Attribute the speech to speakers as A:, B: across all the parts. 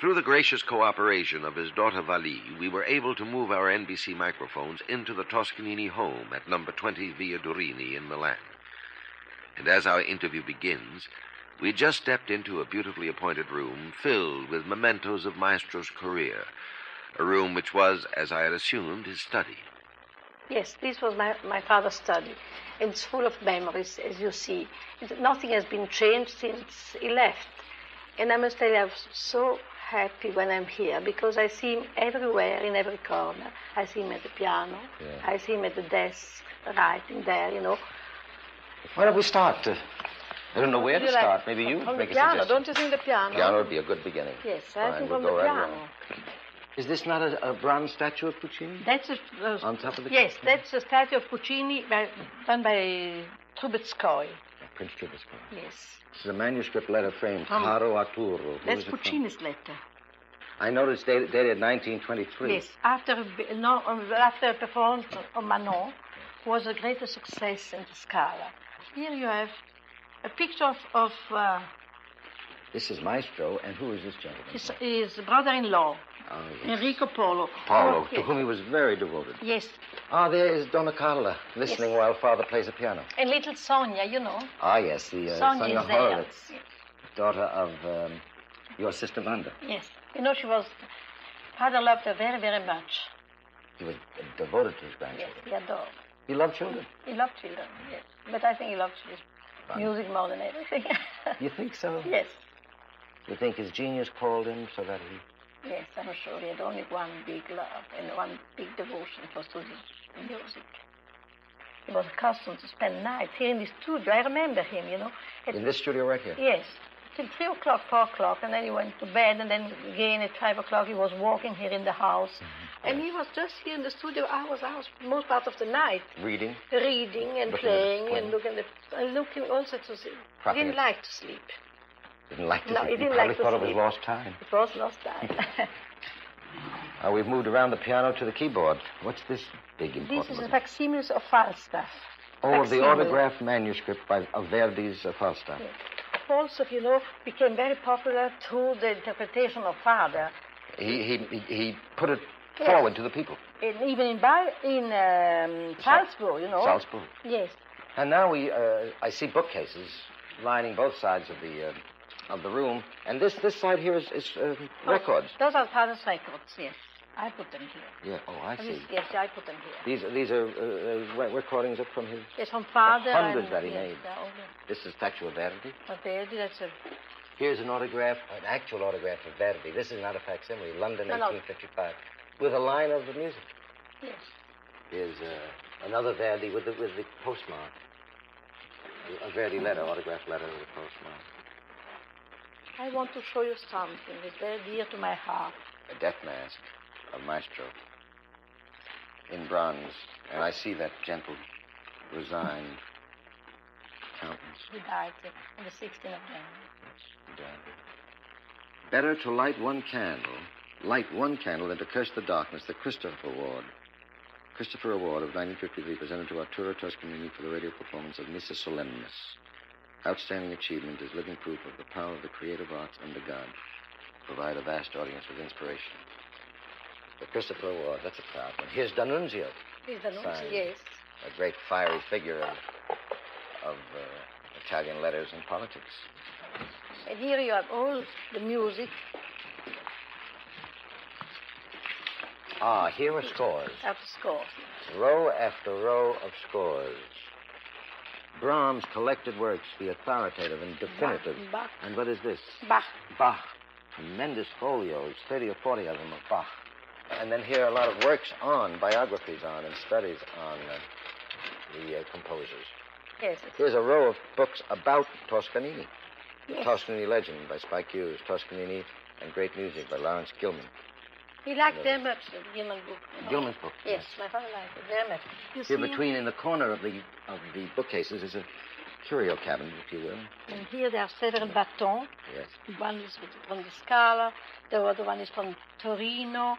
A: Through the gracious cooperation of his daughter Wally, we were able to move our NBC microphones into the Toscanini home at number 20 Via Durini in Milan. And as our interview begins, we just stepped into a beautifully appointed room filled with mementos of Maestro's career, a room which was, as I had assumed, his study.
B: Yes, this was my father's study. It's full of memories, as you see. Nothing has been changed since he left. And I must tell you, I'm so happy when I'm here because I see him everywhere, in every corner. I see him at the piano. Yeah. I see him at the desk, writing there, you know.
C: Why don't we start? I don't know where to start. Maybe you
B: from
C: make
B: the piano.
C: a suggestion.
B: Don't you think the piano?
C: Piano would be a good beginning.
B: Yes, I think from the piano.
C: Is this not a bronze statue of Puccini?
B: That's
C: on top of the...
B: Yes, that's a statue of Puccini done by Trubetskoy.
C: Prince Trubetskoy.
B: Yes.
C: This is a manuscript letter framed Caro Arturo.
B: That's Puccini's letter.
C: I noticed dated 1923.
B: Yes, after a performance of Manon was a greater success in the Scala. Here you have a picture of
C: this is Maestro, and who is this gentleman?
B: His brother-in-law,
C: yes.
B: Enrico Polo.
C: Polo, to whom he was very devoted.
B: Yes.
C: There is Donna Carla, listening while father plays the piano.
B: And little Sonia, you know.
C: Yes, the
B: Sonia
C: Horowitz, daughter of your sister Wanda.
B: Yes. You know, father loved her very, very much.
C: He was devoted to his grandchildren.
B: Yes, he adored.
C: He loved children?
B: He loved children, yes. But I think he loved his music more than everything.
C: You think so?
B: Yes.
C: You think his genius called him so that he...
B: Yes, I'm sure he had only one big love and one big devotion for music. He was accustomed to spend nights here in the studio. I remember him, you know.
C: In this studio right here?
B: Yes. Till 3 o'clock, 4 o'clock, and then he went to bed, and then again at 5 o'clock he was walking here in the house. Mm-hmm. And he was just here in the studio hours, most part of the night.
C: Reading?
B: Reading and playing and looking also to sleep. He didn't like to sleep.
C: Didn't like to sleep?
B: No, he didn't
C: like
B: to
C: thought
B: sleep.
C: It was lost time.
B: It was lost time.
C: We've moved around the piano to the keyboard. What's this big important?
B: This is a facsimile of Falstaff.
C: Of the autographed manuscript of Verdi's Falstaff.
B: Yes. Falstaff, you know, became very popular through the interpretation of father.
C: He put it forward to the people.
B: And even in Salzburg, you know.
C: Salzburg.
B: Yes.
C: And now I see bookcases lining both sides of the room, and this side here is records.
B: Those are father's records. Yes, I put them here.
C: Yeah. Oh, I see.
B: Yes, I put them here.
C: These are recordings up from his.
B: Yes, from father.
C: Hundreds that he made. This is statue of Verdi.
B: Of Verdi, that's a.
C: Here's an actual autograph of Verdi. This is not a facsimile. London, 1855, with a line of the music.
B: Yes.
C: Here's another Verdi with the postmark. A Verdi letter, autographed letter with a postmark.
B: I want to show you something that's very dear to my heart.
C: A death mask of Maestro in bronze. And I see that gentle, resigned countenance.
B: He died on the 16th of January.
C: Yes, he died. Better to light one candle than to curse the darkness, the Christopher Award of 1953 presented to Arturo Toscanini for the radio performance of Missa Solemnis. Outstanding achievement is living proof of the power of the creative arts under God to provide a vast audience with inspiration. The Christopher Award, that's a proud one. Here's D'Annunzio.
B: Here's D'Annunzio, yes.
C: A great fiery figure of Italian letters and politics.
B: And here you have all the music.
C: Here are scores.
B: After scores.
C: Row after row of scores. Brahms' collected works, the authoritative and definitive.
B: Bach.
C: And what is this?
B: Bach.
C: Tremendous folios, 30 or 40 of them of Bach. And then here are a lot of works biographies on, and studies on the composers.
B: Yes.
C: Here's a row of books about Toscanini. The
B: Yes.
C: Toscanini Legend by Spike Hughes, Toscanini and Great Music by Lawrence Gilman.
B: He liked very much the Gilman book. You know?
C: Gilman's book.
B: Yes, my father liked it very much.
C: Here in the corner of the bookcases is a curio cabinet, if you will.
B: And here there are several batons.
C: Yes.
B: One is from the Scala. The other one is from Torino.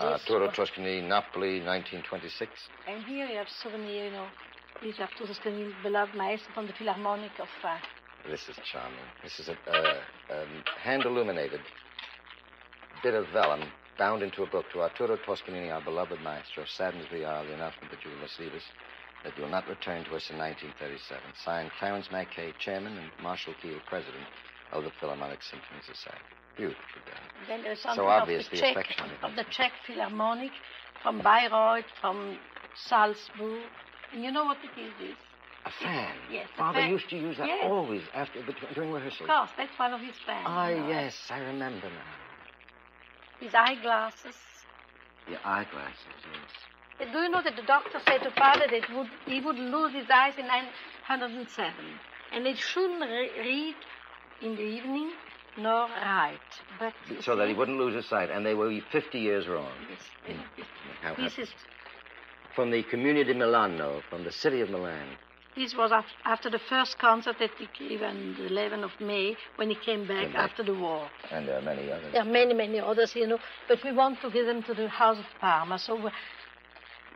C: Arturo Toscanini, Napoli, 1926.
B: And here you have souvenir, you know. These are Toscanini's beloved maestro from the Philharmonic of France.
C: This is charming. This is a hand-illuminated bit of vellum bound into a book to Arturo Toscanini, our beloved maestro. Saddened as we are, the announcement that you must leave us, that you will not return to us in 1937. Signed, Clarence Mackay, Chairman, and Marshall Keel, President of the Philharmonic Symphony Society. Beautifully done.
B: Then there's something
C: So obviously
B: of
C: affectionate.
B: the Czech Philharmonic, from Bayreuth, from Salzburg. And you know what it is, this?
C: A fan.
B: Yes, a
C: Father
B: fan.
C: used to use that
B: Yes.
C: always during rehearsal.
B: Of course, that's one of his fans.
C: Ah,
B: you know.
C: yes, I remember now.
B: His eyeglasses.
C: The eyeglasses, yes.
B: Do you know that the doctor said to Father that he would lose his eyes in 907, and it shouldn't read in the evening nor write. But
C: So that he wouldn't lose his sight, and they were 50 years wrong.
B: This is.
C: From the Comune di Milano, from the city of Milan.
B: This was after the first concert that he gave on the 11th of May when he came back after the war.
C: And there are many others.
B: There are many, many others, you know, but we want to give them to the House of Parma. So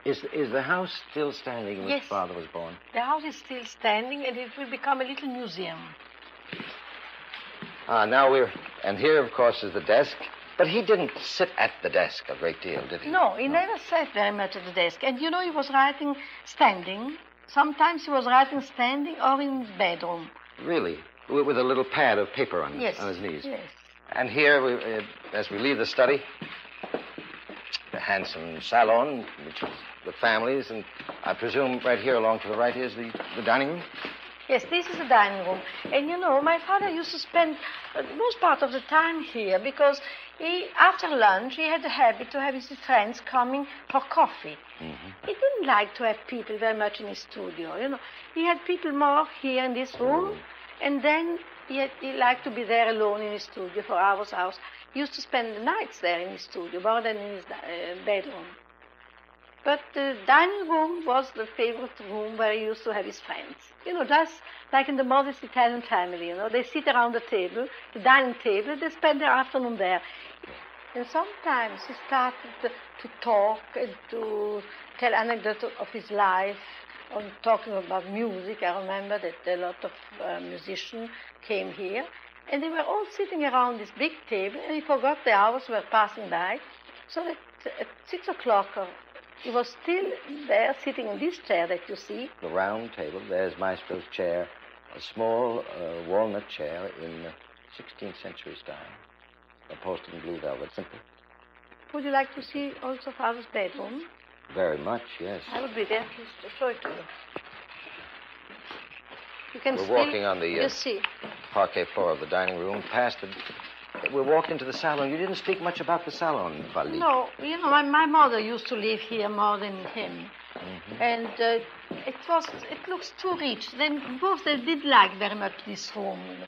C: Is the house still standing in which
B: Yes.
C: Father was born?
B: the house is still standing, and it will become a little museum.
C: And here, of course, is the desk. But he didn't sit at the desk a great deal, did he?
B: No, he never sat very much at the desk. And you know, he was writing standing. Sometimes he was writing standing or in his bedroom.
C: Really? With a little pad of paper on
B: Yes.
C: his knees?
B: Yes.
C: And here, as we leave the study, the handsome salon, which is the families, and I presume right here along to the right is the dining room?
B: Yes, this is the dining room. And you know, my father used to spend most part of the time here because after lunch, he had the habit to have his friends coming for coffee.
C: Mm-hmm.
B: He didn't like to have people very much in his studio, you know. He had people more here in this room, and then he liked to be there alone in his studio for hours. He used to spend the nights there in his studio, more than in his bedroom. But the dining room was the favorite room where he used to have his friends. You know, just like in the modest Italian family, you know. They sit around the table, the dining table, they spend their afternoon there. And sometimes he started to talk and to tell anecdotes of his life, or talking about music. I remember that a lot of musicians came here, and they were all sitting around this big table, and he forgot the hours were passing by, so that at 6 o'clock, he was still there, sitting in this chair that you see.
C: The round table, there's Maestro's chair, a small walnut chair in the 16th century style, upholstered in blue velvet, simple.
B: Would you like to see also Father's bedroom?
C: Very much, yes.
B: I would be there to show it to you. You can
C: We're walking on the
B: you see.
C: parquet floor of the dining room, past the... We walked into the salon. You didn't speak much about the salon, Wally.
B: No, you know, my mother used to live here more than him.
C: Mm-hmm.
B: And it looks too rich. Then both they did like very much this room, you know.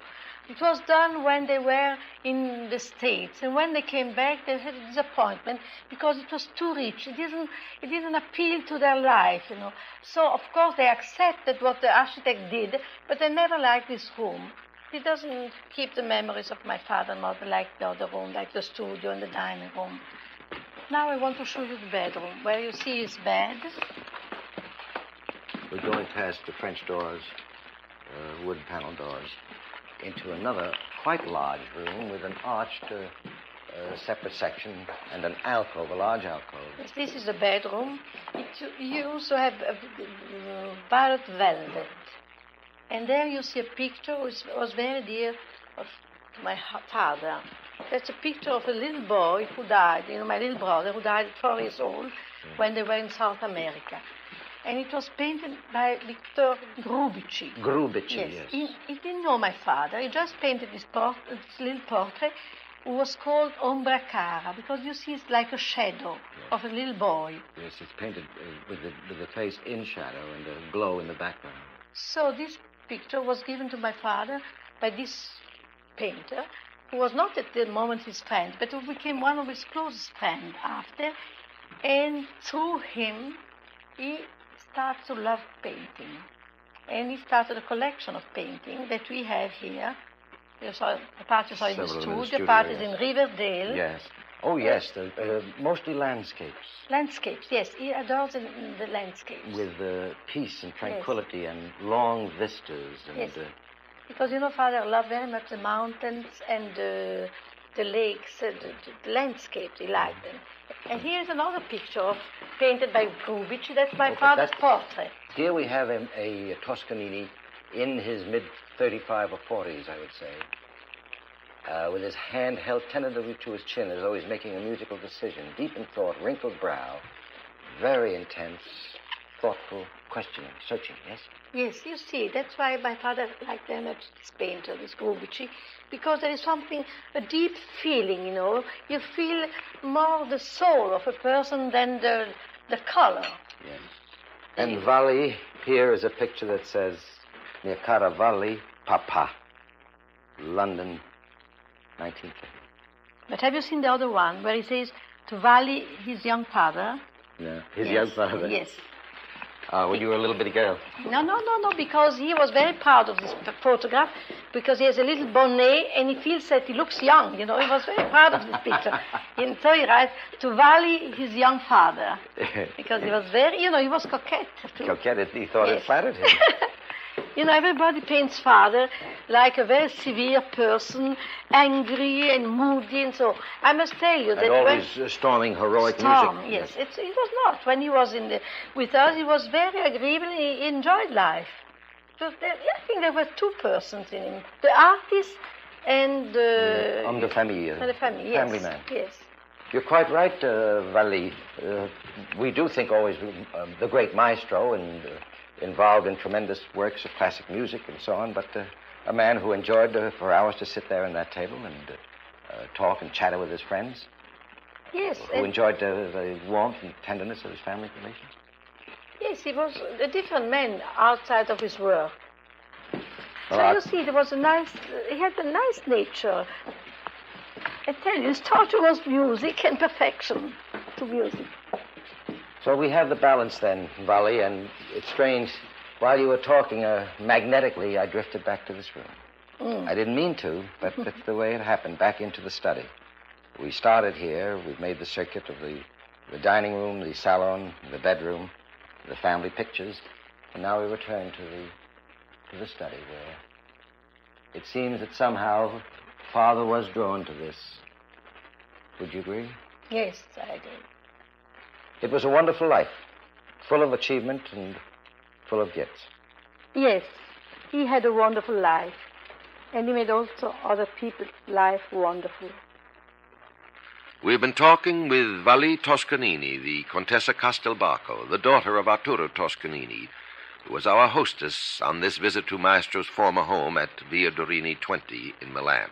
B: It was done when they were in the States, and when they came back, they had a disappointment because it was too rich. It didn't appeal to their life, you know. So of course they accepted what the architect did, but they never liked this room. It doesn't keep the memories of my father and mother like the other room, like the studio and the dining room. Now I want to show you the bedroom, where you see his bed.
C: We're going past the French doors, wood panel doors, into another quite large room with an arched separate section and an alcove, a large alcove.
B: Yes, this is the bedroom. You also have violet velvet. And there you see a picture which was very dear to my father. That's a picture of a little boy who died, you know, my little brother who died at 4 years old when they were in South America. And it was painted by Victor Grubici.
C: Grubici, yes.
B: He didn't know my father. He just painted this little portrait, who was called Ombra Cara, because you see it's like a shadow of a little boy.
C: Yes, it's painted with the face in shadow and a glow in the background.
B: So this picture was given to my father by this painter, who was not at the moment his friend, but who became one of his closest friends after. And through him, he started to love painting. And he started a collection of painting that we have here. You saw, a part you saw in the studio, part is in Riverdale.
C: Yes. Oh, yes, mostly landscapes.
B: Landscapes, yes. He adores the landscapes.
C: With peace and tranquility and long vistas. And,
B: yes. Because, you know, Father loved very much the mountains and the the lakes, the landscapes. He liked them. And here's another picture painted by Grubic. That's my father's portrait.
C: Here we have a Toscanini in his mid-35 or 40s, I would say, with his hand held tentatively to his chin as though he's making a musical decision, deep in thought, wrinkled brow, very intense, thoughtful, questioning, searching, yes?
B: Yes, you see, that's why my father liked very much this painter, this Grubici, because there is something, a deep feeling, you know. You feel more the soul of a person than the color.
C: Yes. And Wally, here is a picture that says, Mia cara Wally, Papa, London, 1950.
B: But have you seen the other one, where he says, to Wally, his young father?
C: Yeah, his young father.
B: Yes.
C: When you were a little bitty girl.
B: No, because he was very proud of this photograph, because he has a little bonnet and he feels that he looks young, you know. He was very proud of this picture. And so he writes, to Wally, his young father. Because he was very, you know, he was coquette too.
C: Coquette, he thought it flattered him.
B: You know, everybody paints father like a very severe person, angry and moody and so. I must tell you that
C: and always storming heroic music.
B: Yes, it was not. When he was with us, he was very agreeable. He enjoyed life. I think there were two persons in him: the artist and the
C: homme de famille.
B: The family, yes.
C: Family man.
B: Yes.
C: You're quite right, Wally. We do think always the great maestro and involved in tremendous works of classic music and so on, but a man who enjoyed for hours to sit there at that table and talk and chatter with his friends.
B: Yes.
C: Who enjoyed the warmth and tenderness of his family relations.
B: Yes, he was a different man outside of his work. So you see, he had a nice nature. I tell you, his torture was music and perfection to music.
C: So we have the balance then, Wally, and it's strange. While you were talking, magnetically, I drifted back to this room. I didn't mean to, but that's the way it happened, back into the study. We started here. We've made the circuit of the dining room, the salon, the bedroom, the family pictures, and now we return to the study where it seems that somehow Father was drawn to this. Would you agree?
B: Yes, I did.
C: It was a wonderful life, full of achievement and full of gifts.
B: Yes, he had a wonderful life, and he made also other people's life wonderful.
A: We've been talking with Wally Toscanini, the Contessa Castelbarco, the daughter of Arturo Toscanini, who was our hostess on this visit to Maestro's former home at Via Dorini 20 in Milan.